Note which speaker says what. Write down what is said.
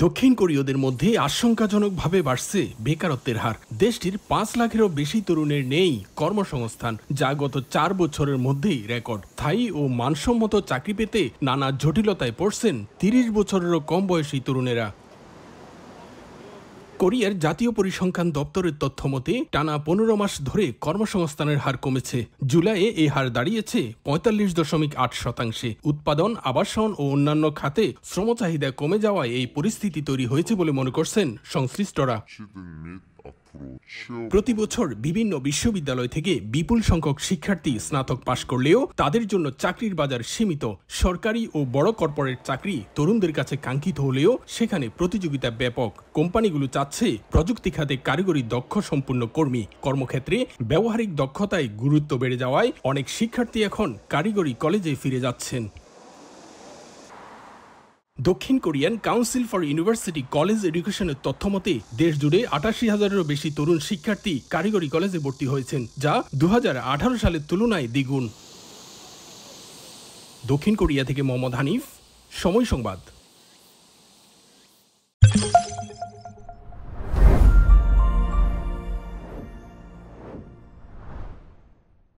Speaker 1: দক্ষিণ কোরীয়দের মধ্যে আশঙ্কাজনকভাবে বাড়ছে বেকারত্বের হার। দেশটির ৫ লাখেরও বেশি তরুণের নেই কর্মসংস্থান, যা গত ৪ বছরের মধ্যেই রেকর্ড। স্থায়ী ও মানসম্মত চাকরি পেতে নানা জটিলতায় পড়ছেন ৩০ বছরেরও কম বয়সী তরুণেরা। কোরিয়ার জাতীয় পরিসংখ্যান দপ্তরের তথ্য মতে টানা ১৫ মাস ধরে কর্মসংস্থানের হার কমেছে। জুলাইয়ে এই হার দাঁড়িয়েছে ৪৫.৮%। উৎপাদন, আবাসন ও অন্যান্য খাতে শ্রম চাহিদা কমে যাওয়ায় এই পরিস্থিতি তৈরি হয়েছে বলে মনে করছেন সংশ্লিষ্টরা। প্রতি বছর বিভিন্ন বিশ্ববিদ্যালয় থেকে বিপুল সংখ্যক শিক্ষার্থী স্নাতক পাশ করলেও তাদের জন্য চাকরির বাজার সীমিত। সরকারি ও বড় কর্পোরেট চাকরি তরুণদের কাছে কাঙ্ক্ষিত হলেও সেখানে প্রতিযোগিতা ব্যাপক। কোম্পানিগুলো চাচ্ছে প্রযুক্তি খাতে কারিগরি দক্ষ সম্পন্ন কর্মী। কর্মক্ষেত্রে ব্যবহারিক দক্ষতায় গুরুত্ব বেড়ে যাওয়ায় অনেক শিক্ষার্থী এখন কারিগরি কলেজে ফিরে যাচ্ছেন। দক্ষিণ Korean council for university college এডুকেশনের তথ্য মতে দেশ জুড়ে ৮৮,০০০-এরও বেশি তরুণ শিক্ষার্থী কারিগরি কলেজে ভর্তি হয়েছেন, যা ২০১৮ সালের তুলনায় দ্বিগুণ। দক্ষিণ কোরিয়া থেকে মোহাম্মদ হানিফ, সময় সংবাদ।